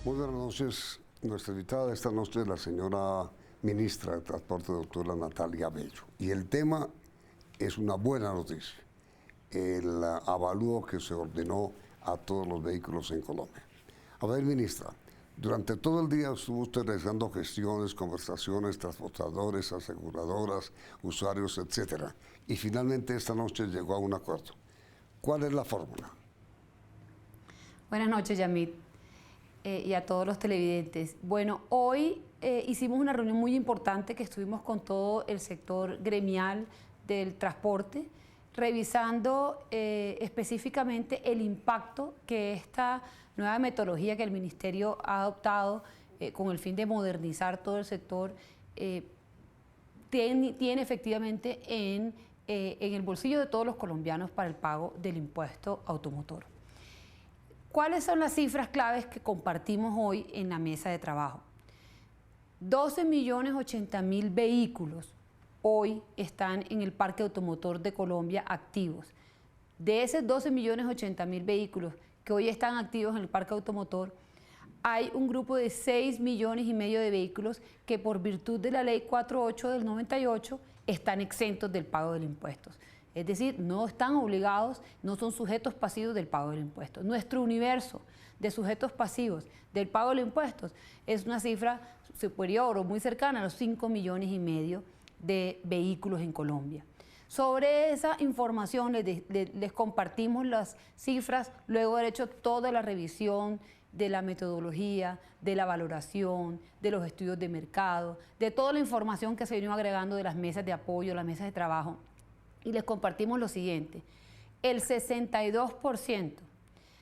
Muy buenas noches. Nuestra invitada esta noche es la señora ministra de Transporte, doctora Natalia Bello. Y el tema es una buena noticia, el avalúo que se ordenó a todos los vehículos en Colombia. A ver, ministra, durante todo el día estuvo usted realizando gestiones, conversaciones, transportadores, aseguradoras, usuarios, etcétera. Y finalmente esta noche llegó a un acuerdo. ¿Cuál es la fórmula? Buenas noches, Yamit, y a todos los televidentes. Bueno, hoy hicimos una reunión muy importante que estuvimos con todo el sector gremial del transporte, revisando específicamente el impacto que esta nueva metodología que el Ministerio ha adoptado con el fin de modernizar todo el sector tiene efectivamente en el bolsillo de todos los colombianos para el pago del impuesto automotor. ¿Cuáles son las cifras claves que compartimos hoy en la mesa de trabajo? 12.080.000 vehículos hoy están en el parque automotor de Colombia activos. De esos 12.080.000 vehículos que hoy están activos en el parque automotor, hay un grupo de 6,5 millones de vehículos que por virtud de la ley 48 del 98 están exentos del pago de impuestos. Es decir, no están obligados, no son sujetos pasivos del pago del impuesto. Nuestro universo de sujetos pasivos del pago de impuestos es una cifra superior o muy cercana a los 5,5 millones de vehículos en Colombia. Sobre esa información les compartimos las cifras luego de haber hecho toda la revisión de la metodología, de la valoración, de los estudios de mercado, de toda la información que se vino agregando de las mesas de apoyo, las mesas de trabajo. Y les compartimos lo siguiente: el 62%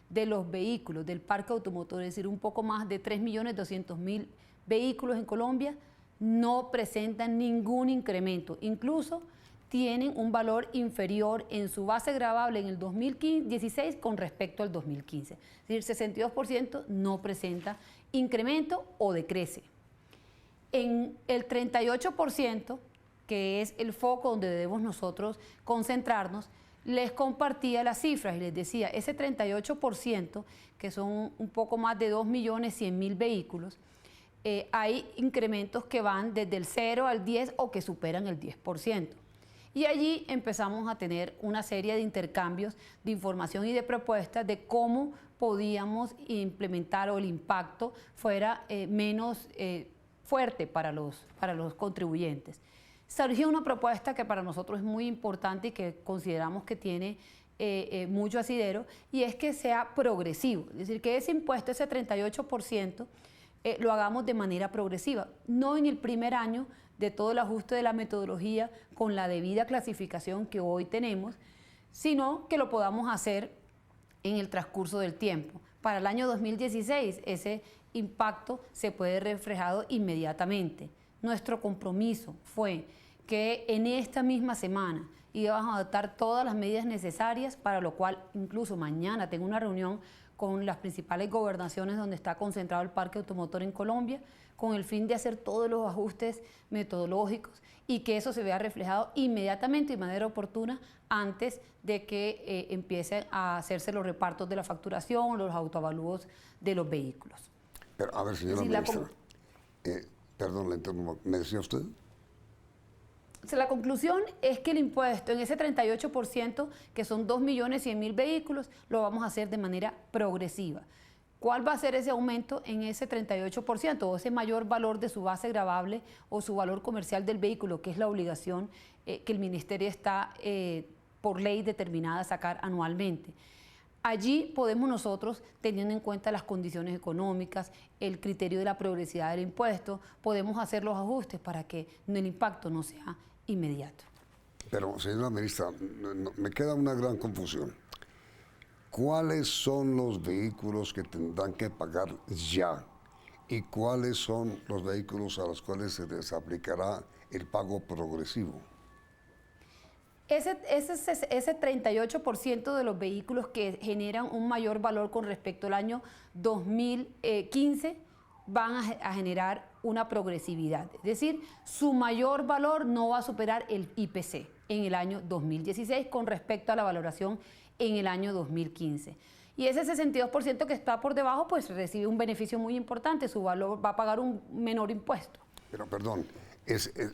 de los vehículos del parque automotor, es decir, un poco más de 3.200.000 vehículos en Colombia, no presentan ningún incremento, incluso tienen un valor inferior en su base gravable en el 2016 con respecto al 2015. Es decir, el 62% no presenta incremento o decrece. En el 38%, que es el foco donde debemos nosotros concentrarnos, les compartía las cifras y les decía, ese 38%, que son un poco más de 2.100.000 vehículos, hay incrementos que van desde el 0 al 10 o que superan el 10%. Y allí empezamos a tener una serie de intercambios de información y de propuestas de cómo podíamos implementar o el impacto fuera menos fuerte para los contribuyentes. Surgió una propuesta que para nosotros es muy importante y que consideramos que tiene mucho asidero, y es que sea progresivo, es decir, que ese impuesto, ese 38%, lo hagamos de manera progresiva, no en el primer año de todo el ajuste de la metodología con la debida clasificación que hoy tenemos, sino que lo podamos hacer en el transcurso del tiempo. Para el año 2016 ese impacto se puede ver reflejado inmediatamente. Nuestro compromiso fue que en esta misma semana íbamos a adoptar todas las medidas necesarias, para lo cual incluso mañana tengo una reunión con las principales gobernaciones donde está concentrado el parque automotor en Colombia, con el fin de hacer todos los ajustes metodológicos y que eso se vea reflejado inmediatamente y de manera oportuna antes de que empiecen a hacerse los repartos de la facturación, los autoavalúos de los vehículos. Pero, a ver, señora ministra, perdón, la interrumpo. ¿Me decía usted? La conclusión es que el impuesto en ese 38%, que son 2.100.000 vehículos, lo vamos a hacer de manera progresiva. ¿Cuál va a ser ese aumento en ese 38% o ese mayor valor de su base gravable o su valor comercial del vehículo, que es la obligación que el Ministerio está por ley determinada a sacar anualmente? Allí podemos nosotros, teniendo en cuenta las condiciones económicas, el criterio de la progresividad del impuesto, podemos hacer los ajustes para que el impacto no sea inmediato. Pero, señora ministra, me queda una gran confusión. ¿Cuáles son los vehículos que tendrán que pagar ya? ¿Y cuáles son los vehículos a los cuales se les aplicará el pago progresivo? Ese 38% de los vehículos que generan un mayor valor con respecto al año 2015 van a generar una progresividad. Es decir, su mayor valor no va a superar el IPC en el año 2016 con respecto a la valoración en el año 2015. Y ese 62% que está por debajo, pues recibe un beneficio muy importante, su valor va a pagar un menor impuesto. Pero perdón,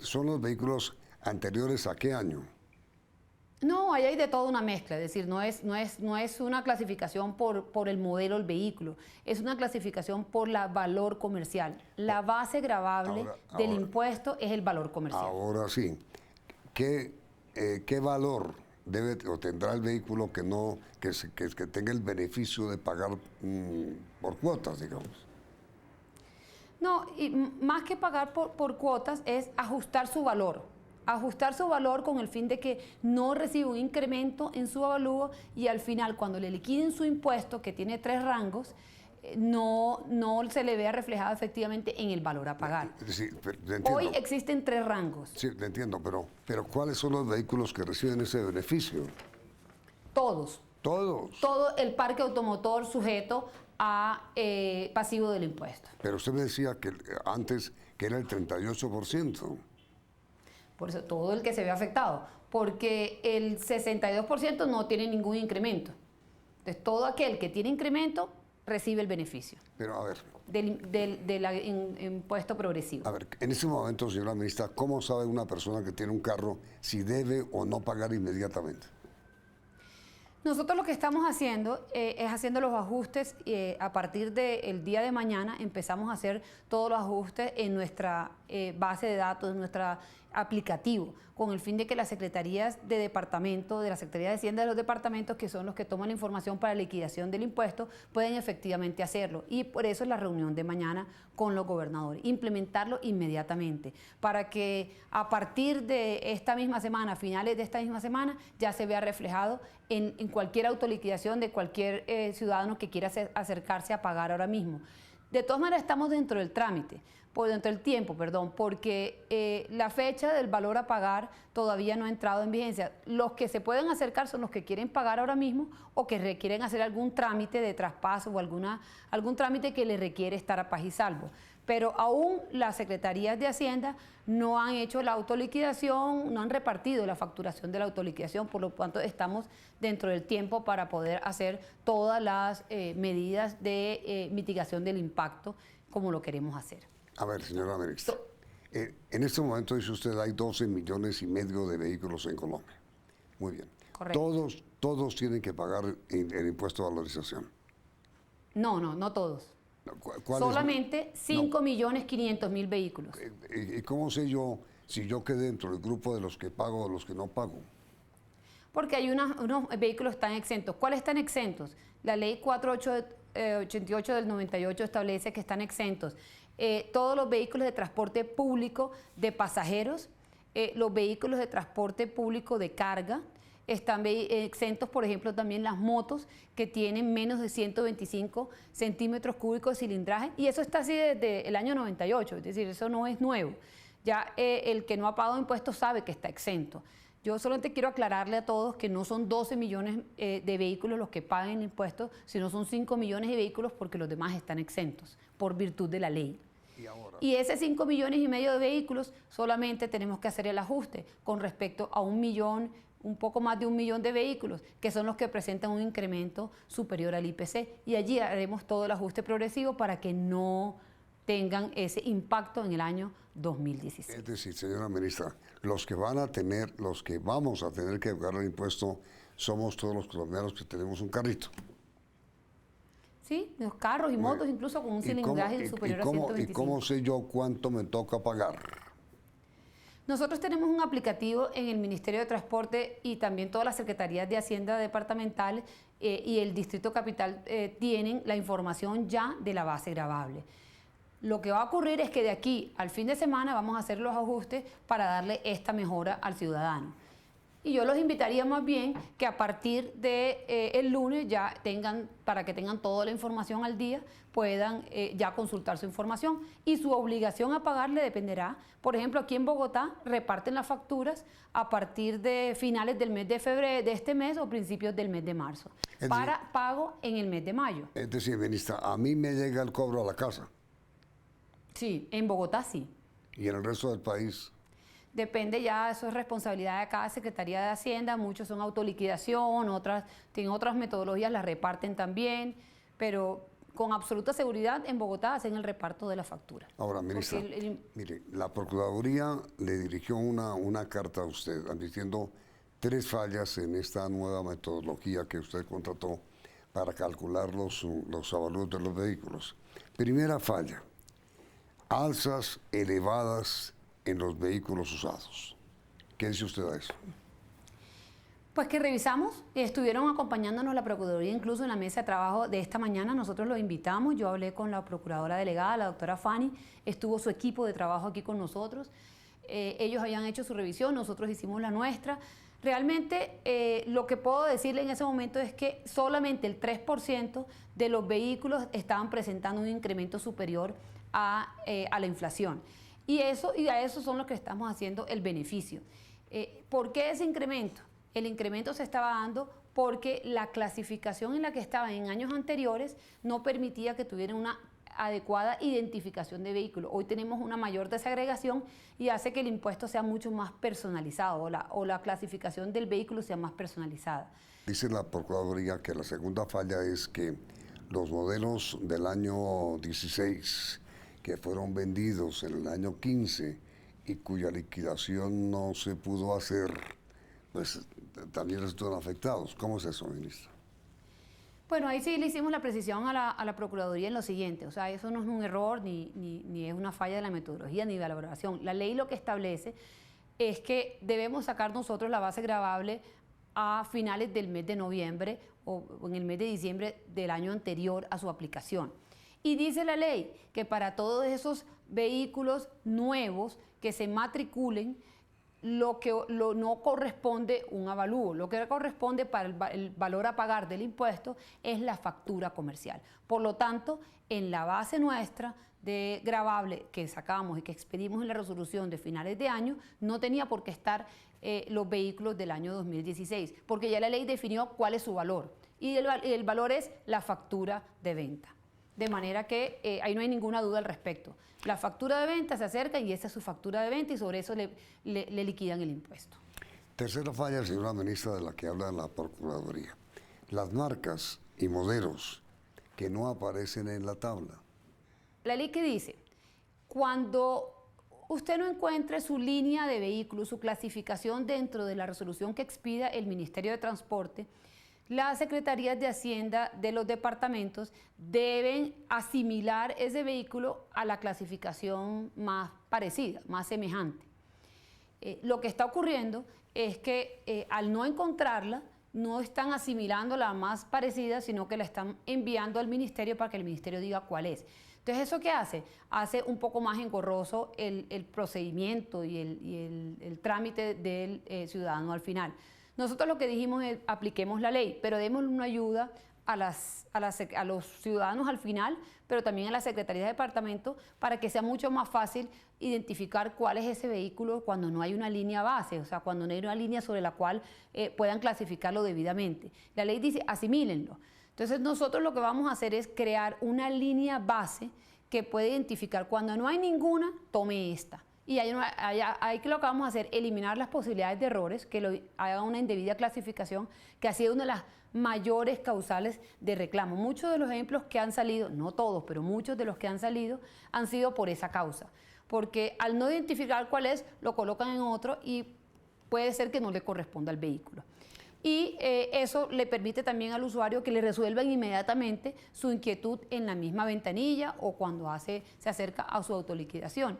¿son los vehículos anteriores a qué año? No, ahí hay de toda una mezcla, es decir, no es una clasificación por el modelo del vehículo, es una clasificación por el valor comercial. La base gravable del impuesto es el valor comercial. Ahora sí, ¿qué valor debe o tendrá el vehículo que tenga el beneficio de pagar por cuotas, digamos? No, y más que pagar por cuotas es ajustar su valor. Ajustar su valor con el fin de que no reciba un incremento en su avalúo y al final cuando le liquiden su impuesto, que tiene 3 rangos, no se le vea reflejado efectivamente en el valor a pagar. Sí, Hoy existen 3 rangos. Sí, te entiendo, pero ¿cuáles son los vehículos que reciben ese beneficio? Todos. Todos. Todo el parque automotor sujeto a pasivo del impuesto. Pero usted me decía que antes que era el 38%. Por eso todo el que se ve afectado, porque el 62% no tiene ningún incremento. Entonces todo aquel que tiene incremento recibe el beneficio. Pero a ver. Del impuesto progresivo. A ver, en ese momento, señora ministra, ¿cómo sabe una persona que tiene un carro si debe o no pagar inmediatamente? Nosotros lo que estamos haciendo es haciendo los ajustes a partir del día de mañana empezamos a hacer todos los ajustes en nuestra base de datos, en nuestro aplicativo, con el fin de que las secretarías de departamento, de la Secretaría de Hacienda de los departamentos, que son los que toman la información para la liquidación del impuesto, pueden efectivamente hacerlo. Y por eso es la reunión de mañana con los gobernadores, implementarlo inmediatamente, para que a partir de esta misma semana, finales de esta misma semana, ya se vea reflejado en cualquier autoliquidación de cualquier ciudadano que quiera acercarse a pagar ahora mismo. De todas maneras, estamos dentro del trámite, dentro del tiempo, perdón, porque la fecha del valor a pagar todavía no ha entrado en vigencia. Los que se pueden acercar son los que quieren pagar ahora mismo o que requieren hacer algún trámite de traspaso o algún trámite que les requiere estar a paz y salvo. Pero aún las secretarías de Hacienda no han hecho la autoliquidación, no han repartido la facturación de la autoliquidación, por lo tanto estamos dentro del tiempo para poder hacer todas las medidas de mitigación del impacto como lo queremos hacer. A ver, señora ministra, en este momento, dice usted, hay 12,5 millones de vehículos en Colombia. Muy bien. Correcto. Todos tienen que pagar el impuesto de valorización. No todos. Solamente 5.500.000 vehículos. ¿Y cómo sé yo si yo quedé dentro del grupo de los que pago o los que no pago? Porque hay unos vehículos que están exentos. ¿Cuáles están exentos? La ley 4888 del 98 establece que están exentos todos los vehículos de transporte público de pasajeros, los vehículos de transporte público de carga, están exentos, por ejemplo, también las motos que tienen menos de 125 centímetros cúbicos de cilindraje, y eso está así desde el año 98, es decir, eso no es nuevo. Ya el que no ha pagado impuestos sabe que está exento. Yo solamente quiero aclararle a todos que no son 12 millones de vehículos los que pagan impuestos, sino son 5 millones de vehículos porque los demás están exentos por virtud de la ley. Y ese 5,5 millones de vehículos solamente tenemos que hacer el ajuste con respecto a 1 millón, un poco más de 1 millón de vehículos, que son los que presentan un incremento superior al IPC. Y allí haremos todo el ajuste progresivo para que no tengan ese impacto en el año 2016. Es decir, señora ministra, los que vamos a tener que pagar el impuesto somos todos los colombianos que tenemos un carrito. Sí, los carros y motos, incluso con un cilindraje superior a 125. ¿Y cómo sé yo cuánto me toca pagar? Nosotros tenemos un aplicativo en el Ministerio de Transporte y también todas las secretarías de Hacienda departamentales y el Distrito Capital tienen la información ya de la base gravable. Lo que va a ocurrir es que de aquí al fin de semana vamos a hacer los ajustes para darle esta mejora al ciudadano. Y yo los invitaría más bien que a partir de el lunes ya para que tengan toda la información al día, puedan ya consultar su información. Y su obligación a pagarle dependerá. Por ejemplo, aquí en Bogotá reparten las facturas a partir de finales del mes de febrero de este mes o principios del mes de marzo, para pago en el mes de mayo. Es decir, ministra, a mí me llega el cobro a la casa. Sí, en Bogotá sí. ¿Y en el resto del país? depende ya, eso es responsabilidad de cada Secretaría de Hacienda, muchos son autoliquidación, otras tienen otras metodologías, las reparten también, pero con absoluta seguridad en Bogotá hacen el reparto de la factura. Ahora, ministra, mire, la Procuraduría le dirigió una carta a usted advirtiendo 3 fallas en esta nueva metodología que usted contrató para calcular los avalúos de los vehículos. Primera falla, alzas elevadas en los vehículos usados. ¿Qué dice usted a eso? Pues que revisamos, estuvieron acompañándonos la Procuraduría incluso en la mesa de trabajo de esta mañana, nosotros los invitamos, yo hablé con la Procuradora Delegada, la doctora Fanny, estuvo su equipo de trabajo aquí con nosotros, ellos habían hecho su revisión, nosotros hicimos la nuestra. Realmente lo que puedo decirle en ese momento es que solamente el 3% de los vehículos estaban presentando un incremento superior a la inflación. Y a eso son los que estamos haciendo el beneficio. ¿Por qué ese incremento? El incremento se estaba dando porque la clasificación en la que estaban en años anteriores no permitía que tuvieran una adecuada identificación de vehículos. Hoy tenemos una mayor desagregación y hace que el impuesto sea mucho más personalizado o la clasificación del vehículo sea más personalizada. Dice la Procuraduría que la segunda falla es que los modelos del año 16 que fueron vendidos en el año 15 y cuya liquidación no se pudo hacer, pues también estuvieron afectados. ¿Cómo es eso, ministra? Bueno, ahí sí le hicimos la precisión a la Procuraduría en lo siguiente, o sea, eso no es un error ni es una falla de la metodología ni de la elaboración. La ley lo que establece es que debemos sacar nosotros la base gravable a finales del mes de noviembre o en el mes de diciembre del año anterior a su aplicación. Y dice la ley que para todos esos vehículos nuevos que se matriculen, no corresponde un avalúo, lo que corresponde para el valor a pagar del impuesto es la factura comercial. Por lo tanto, en la base nuestra de gravable que sacamos y que expedimos en la resolución de finales de año, no tenía por qué estar los vehículos del año 2016, porque ya la ley definió cuál es su valor, y el valor es la factura de venta. De manera que ahí no hay ninguna duda al respecto. La factura de venta se acerca y esa es su factura de venta y sobre eso le liquidan el impuesto. Tercera falla, señora ministra, de la que habla la Procuraduría. Las marcas y modelos que no aparecen en la tabla. La ley que dice, cuando usted no encuentre su línea de vehículo, su clasificación dentro de la resolución que expida el Ministerio de Transporte, las secretarías de Hacienda de los departamentos deben asimilar ese vehículo a la clasificación más parecida, más semejante. Lo que está ocurriendo es que al no encontrarla, no están asimilando la más parecida, sino que la están enviando al ministerio para que el ministerio diga cuál es. Entonces, ¿eso qué hace? Hace un poco más engorroso el procedimiento y el trámite del ciudadano al final. Nosotros lo que dijimos es apliquemos la ley, pero demos una ayuda a los ciudadanos al final, pero también a la Secretaría de Departamento para que sea mucho más fácil identificar cuál es ese vehículo cuando no hay una línea base, o sea, cuando no hay una línea sobre la cual puedan clasificarlo debidamente. La ley dice asimílenlo. Entonces nosotros lo que vamos a hacer es crear una línea base que puede identificar cuando no hay ninguna, tome esta. Y ahí que lo que vamos a hacer, eliminar las posibilidades de errores, que haga una indebida clasificación, que ha sido una de las mayores causales de reclamo. Muchos de los ejemplos que han salido, no todos, pero muchos de los que han salido, han sido por esa causa. Porque al no identificar cuál es, lo colocan en otro y puede ser que no le corresponda al vehículo. Y eso le permite también al usuario que le resuelvan inmediatamente su inquietud en la misma ventanilla o cuando se acerca a su autoliquidación.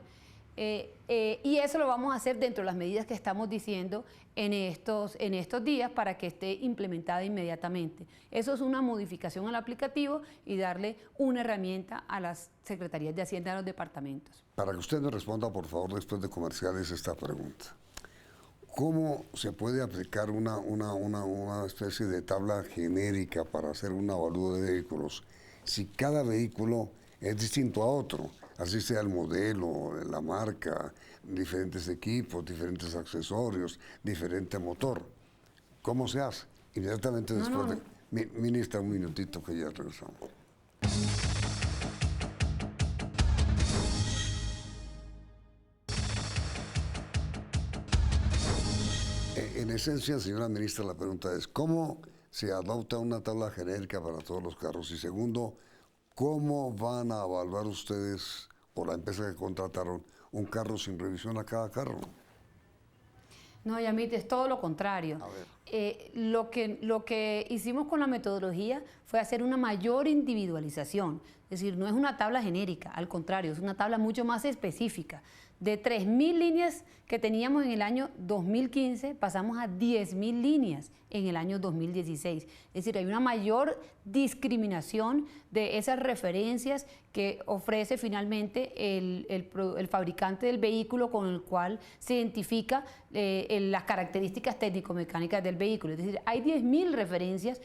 Y eso lo vamos a hacer dentro de las medidas que estamos diciendo en estos días para que esté implementada inmediatamente. Eso es una modificación al aplicativo y darle una herramienta a las secretarías de Hacienda de los departamentos. Para que usted me responda, por favor, después de comerciales, esta pregunta. ¿Cómo se puede aplicar una especie de tabla genérica para hacer un avalúo de vehículos si cada vehículo es distinto a otro? Así sea el modelo, la marca, diferentes equipos, diferentes accesorios, diferente motor. ¿Cómo se hace? Inmediatamente después de... Ministra, un minutito que ya regresamos. esencia, señora ministra, la pregunta es, ¿cómo se adopta una tabla genérica para todos los carros? Y segundo, ¿cómo van a evaluar ustedes o la empresa que contrataron un carro sin revisión a cada carro? No, Yamit, es todo lo contrario. A ver. Lo que hicimos con la metodología fue hacer una mayor individualización. Es decir, no es una tabla genérica, al contrario, es una tabla mucho más específica. De 3.000 líneas que teníamos en el año 2015, pasamos a 10.000 líneas en el año 2016. Es decir, hay una mayor discriminación de esas referencias que ofrece finalmente el fabricante del vehículo, con el cual se identifica las características técnico-mecánicas del vehículo. Es decir, hay 10.000 referencias.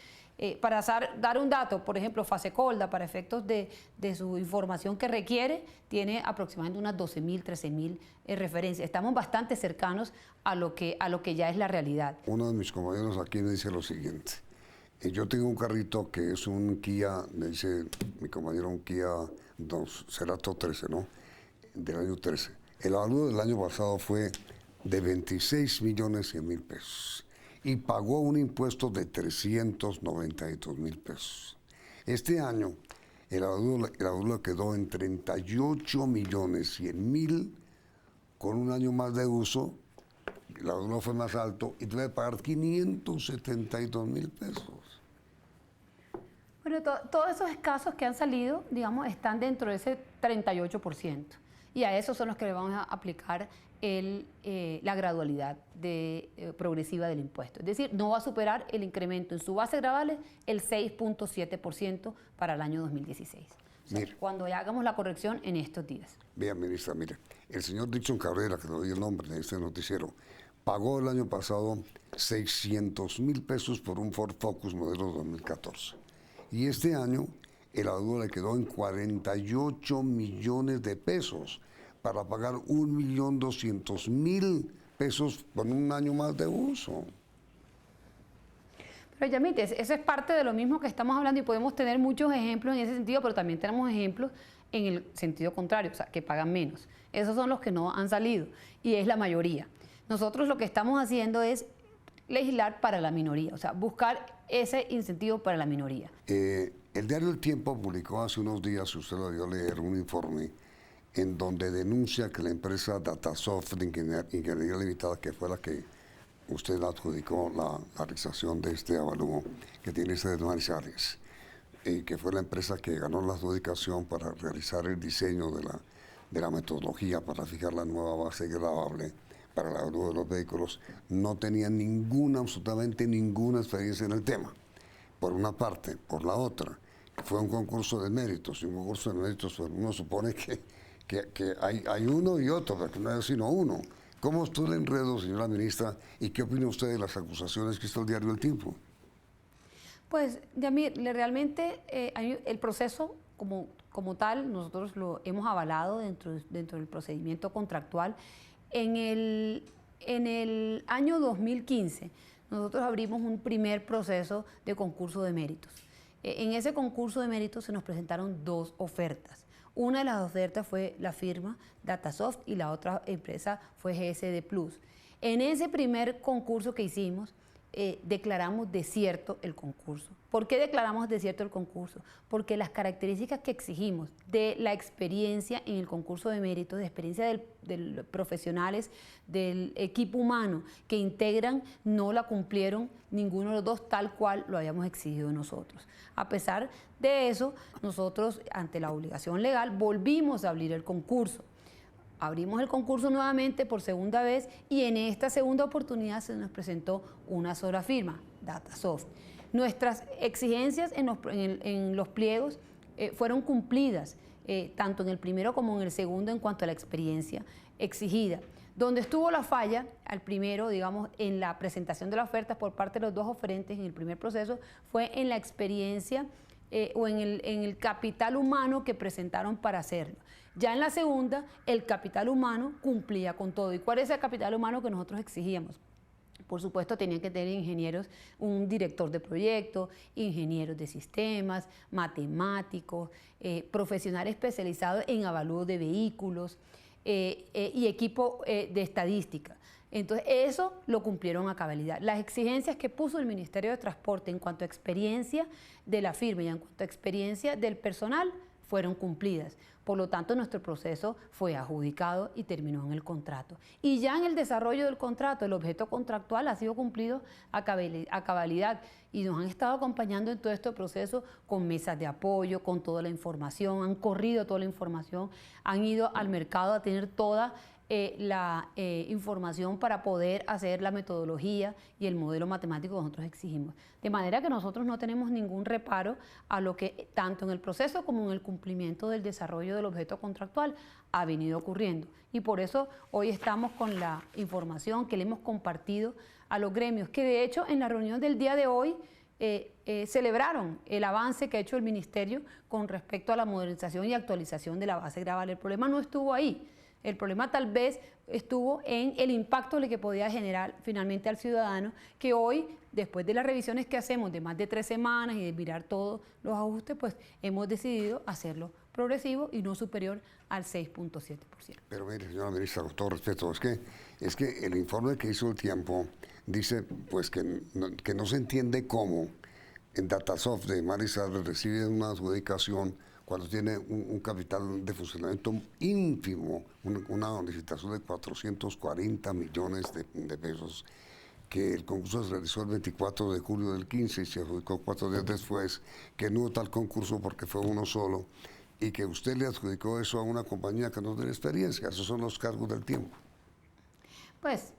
Para dar un dato, por ejemplo, Fasecolda, para efectos de su información que requiere, tiene aproximadamente unas 12.000, 13.000 referencias. Estamos bastante cercanos a lo que ya es la realidad. Uno de mis compañeros aquí me dice lo siguiente. Yo tengo un carrito que es un Kia, me dice mi compañero, un Kia Cerato 13, ¿no? Del año 13. El avalúo del año pasado fue de 26.100.000 pesos. Y pagó un impuesto de 392.000 pesos. Este año el avalúo quedó en 38.100.000, con un año más de uso, el avalúo fue más alto y debe pagar 572.000 pesos. Bueno, todos esos casos que han salido, digamos, están dentro de ese 38%. Y a esos son los que le vamos a aplicar la gradualidad progresiva del impuesto. Es decir, no va a superar el incremento en su base gravable el 6.7% para el año 2016. O sea, cuando ya hagamos la corrección en estos días. Bien, ministra, mire, el señor Dixon Cabrera, que le doy el nombre de este noticiero, pagó el año pasado 600.000 pesos por un Ford Focus modelo 2014. Y este año el avalúo le quedó en 48 millones de pesos para pagar 1.200.000 pesos por un año más de uso. Pero Yamit, eso es parte de lo mismo que estamos hablando, y podemos tener muchos ejemplos en ese sentido, pero también tenemos ejemplos en el sentido contrario, o sea, que pagan menos. Esos son los que no han salido, y es la mayoría. Nosotros lo que estamos haciendo es legislar para la minoría, o sea, buscar ese incentivo para la minoría. El diario El Tiempo publicó hace unos días, usted lo dio a leer, un informe en donde denuncia que la empresa Datasoft de Ingeniería Limitada, que fue la que usted adjudicó la realización de este avalúo, que tiene sede en Manizales Aires, que fue la empresa que ganó la adjudicación para realizar el diseño de la metodología para fijar la nueva base gravable para el avalúo de los vehículos, no tenía absolutamente ninguna experiencia en el tema, por una parte. Por la otra, fue un concurso de méritos, y un concurso de méritos, pues uno supone que hay uno y otro, pero que no hay sino uno. ¿Cómo estuvo el enredo, señora ministra, y qué opina usted de las acusaciones que hizo el diario El Tiempo? Pues, Yamir, realmente el proceso como tal, nosotros lo hemos avalado dentro del procedimiento contractual. En el año 2015, nosotros abrimos un primer proceso de concurso de méritos. En ese concurso de méritos se nos presentaron dos ofertas. Una de las ofertas fue la firma Datasoft y la otra empresa fue GSD Plus. En ese primer concurso que hicimos, declaramos desierto el concurso. ¿Por qué declaramos desierto el concurso? Porque las características que exigimos de la experiencia en el concurso de méritos, de experiencia de los profesionales, del equipo humano que integran, no la cumplieron ninguno de los dos tal cual lo habíamos exigido nosotros. A pesar de eso, nosotros, ante la obligación legal, volvimos a abrir el concurso. Abrimos el concurso nuevamente por segunda vez, y en esta segunda oportunidad se nos presentó una sola firma, Datasoft. Nuestras exigencias en los pliegos fueron cumplidas, tanto en el primero como en el segundo, en cuanto a la experiencia exigida. Donde estuvo la falla, al primero, digamos, en la presentación de la oferta por parte de los dos oferentes en el primer proceso, fue en la experiencia o en el capital humano que presentaron para hacerlo. Ya en la segunda, el capital humano cumplía con todo. ¿Y cuál es el capital humano que nosotros exigíamos? Por supuesto, tenían que tener ingenieros, un director de proyecto, ingenieros de sistemas, matemáticos, profesionales especializados en avalúo de vehículos y equipo de estadística. Entonces, eso lo cumplieron a cabalidad. Las exigencias que puso el Ministerio de Transporte en cuanto a experiencia de la firma y en cuanto a experiencia del personal fueron cumplidas. Por lo tanto, nuestro proceso fue adjudicado y terminó en el contrato. Y ya en el desarrollo del contrato, el objeto contractual ha sido cumplido a cabalidad. Y nos han estado acompañando en todo este proceso con mesas de apoyo, con toda la información, han corrido toda la información, han ido al mercado a tener toda la información para poder hacer la metodología y el modelo matemático que nosotros exigimos. De manera que nosotros no tenemos ningún reparo a lo que tanto en el proceso como en el cumplimiento del desarrollo del objeto contractual ha venido ocurriendo. Y por eso hoy estamos con la información que le hemos compartido a los gremios, que de hecho en la reunión del día de hoy celebraron el avance que ha hecho el Ministerio con respecto a la modernización y actualización de la base gravable. El problema no estuvo ahí. El problema tal vez estuvo en el impacto que podía generar finalmente al ciudadano, que hoy, después de las revisiones que hacemos de más de 3 semanas y de mirar todos los ajustes, pues hemos decidido hacerlo progresivo y no superior al 6.7%. Pero mire, señora ministra, con todo respeto, es que el informe que hizo El Tiempo dice pues que no se entiende cómo en Datasoft de Manizales recibe una adjudicación cuando tiene un capital de funcionamiento ínfimo, una licitación de 440 millones de pesos, que el concurso se realizó el 24 de julio del 15 y se adjudicó 4 días después, que no hubo tal concurso porque fue uno solo, y que usted le adjudicó eso a una compañía que no tiene experiencia. Esos son los cargos del tiempo. Pues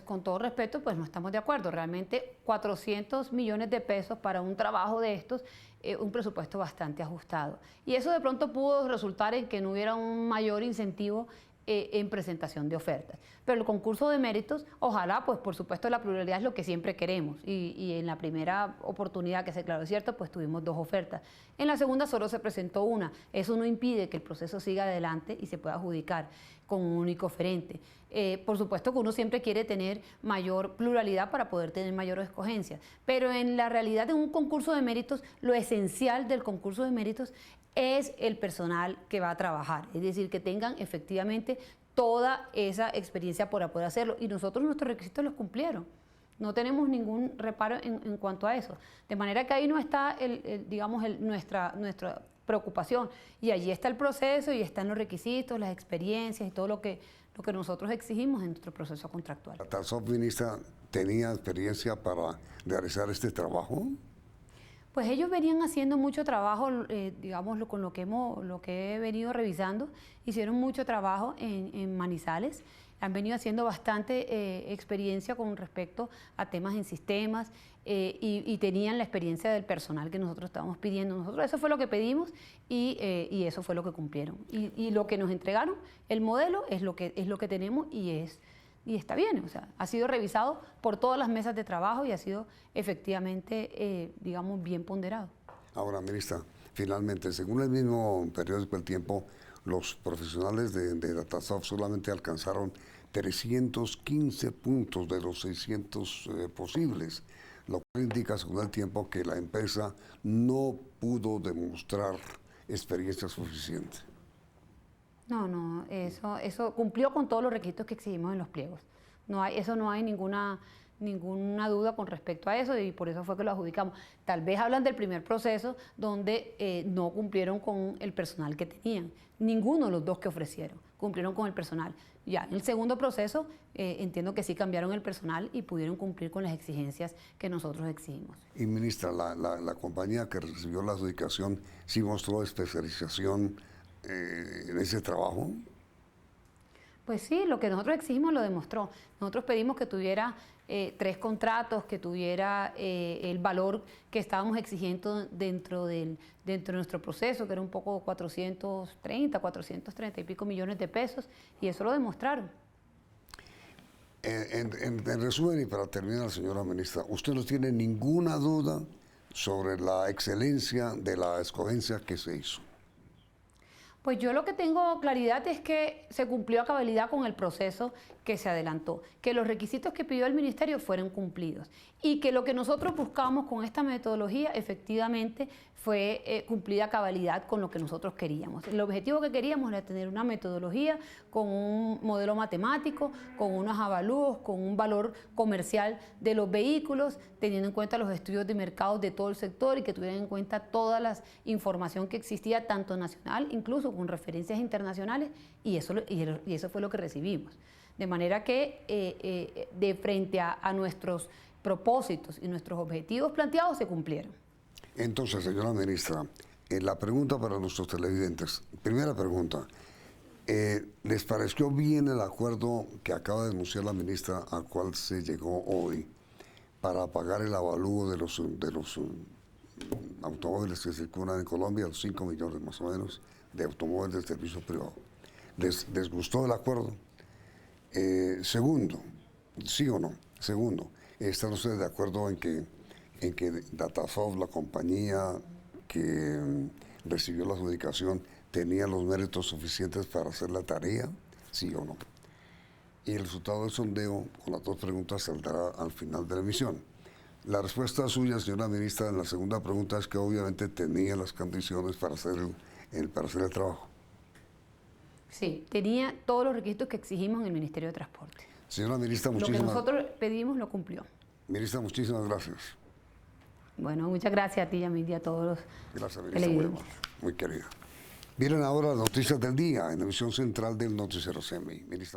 con todo respeto, pues no estamos de acuerdo. Realmente 400 millones de pesos para un trabajo de estos, un presupuesto bastante ajustado. Y eso de pronto pudo resultar en que no hubiera un mayor incentivo en presentación de ofertas. Pero el concurso de méritos, ojalá, pues por supuesto la pluralidad es lo que siempre queremos. Y en la primera oportunidad que se declaró cierto, pues tuvimos 2 ofertas. En la segunda solo se presentó una. Eso no impide que el proceso siga adelante y se pueda adjudicar con un único oferente. Por supuesto que uno siempre quiere tener mayor pluralidad para poder tener mayor escogencia, pero en la realidad de un concurso de méritos, lo esencial del concurso de méritos es el personal que va a trabajar, es decir, que tengan efectivamente toda esa experiencia para poder hacerlo, y nosotros nuestros requisitos los cumplieron. No tenemos ningún reparo en cuanto a eso. De manera que ahí no está, nuestra preocupación. Y allí está el proceso y están los requisitos, las experiencias y todo lo que nosotros exigimos en nuestro proceso contractual. ¿La Datasoft, ministra, tenía experiencia para realizar este trabajo? Pues ellos venían haciendo mucho trabajo, con lo que he venido revisando, hicieron mucho trabajo en Manizales, han venido haciendo bastante experiencia con respecto a temas en sistemas y tenían la experiencia del personal que nosotros estábamos pidiendo. Nosotros eso fue lo que pedimos y eso fue lo que cumplieron. Y lo que nos entregaron, el modelo, es lo que tenemos y está bien, o sea, ha sido revisado por todas las mesas de trabajo y ha sido efectivamente, bien ponderado. Ahora, ministra, finalmente, según el mismo periódico El Tiempo, los profesionales de Datasoft solamente alcanzaron 315 puntos de los 600 posibles, lo cual indica, según El Tiempo, que la empresa no pudo demostrar experiencia suficiente. No, eso cumplió con todos los requisitos que exigimos en los pliegos. No hay ninguna duda con respecto a eso y por eso fue que lo adjudicamos. Tal vez hablan del primer proceso donde no cumplieron con el personal que tenían. Ninguno de los 2 que ofrecieron cumplieron con el personal. Ya en el segundo proceso entiendo que sí cambiaron el personal y pudieron cumplir con las exigencias que nosotros exigimos. Y ministra, la compañía que recibió la adjudicación sí mostró especialización en ese trabajo. Pues sí, lo que nosotros exigimos lo demostró. Nosotros pedimos que tuviera 3 contratos, que tuviera el valor que estábamos exigiendo dentro de nuestro proceso, que era un poco 430 y pico millones de pesos, y eso lo demostraron. En resumen, y para terminar, señora ministra, ¿usted no tiene ninguna duda sobre la excelencia de la escogencia que se hizo? Pues yo lo que tengo claridad es que se cumplió a cabalidad con el proceso que se adelantó, que los requisitos que pidió el ministerio fueron cumplidos y que lo que nosotros buscamos con esta metodología efectivamente fue cumplida a cabalidad con lo que nosotros queríamos. El objetivo que queríamos era tener una metodología con un modelo matemático, con unos avalúos, con un valor comercial de los vehículos, teniendo en cuenta los estudios de mercado de todo el sector y que tuvieran en cuenta toda la información que existía, tanto nacional, incluso con referencias internacionales, y eso fue lo que recibimos. De manera que de frente a nuestros propósitos y nuestros objetivos planteados se cumplieron. Entonces, señora ministra, la pregunta para nuestros televidentes. Primera pregunta, ¿les pareció bien el acuerdo que acaba de anunciar la ministra al cual se llegó hoy para pagar el avalúo de los automóviles que circulan en Colombia, los 5 millones más o menos de automóviles de servicio privado? ¿Les gustó el acuerdo? Segundo, ¿sí o no? Segundo, ¿están ustedes de acuerdo en que Datasoft, la compañía que recibió la adjudicación, tenía los méritos suficientes para hacer la tarea? ¿Sí o no? Y el resultado del sondeo, con las dos preguntas, saldrá al final de la emisión. La respuesta suya, señora ministra, en la segunda pregunta es que obviamente tenía las condiciones para hacer el trabajo. Sí, tenía todos los requisitos que exigimos en el Ministerio de Transporte. Señora ministra, muchísimas gracias. Lo que nosotros pedimos lo cumplió. Ministra, muchísimas gracias. Bueno, muchas gracias a ti, Yamil, y a todos los Gracias, ministra, muy querida. Vienen ahora las noticias del día en la emisión central del Noticiero CMI. Ministra.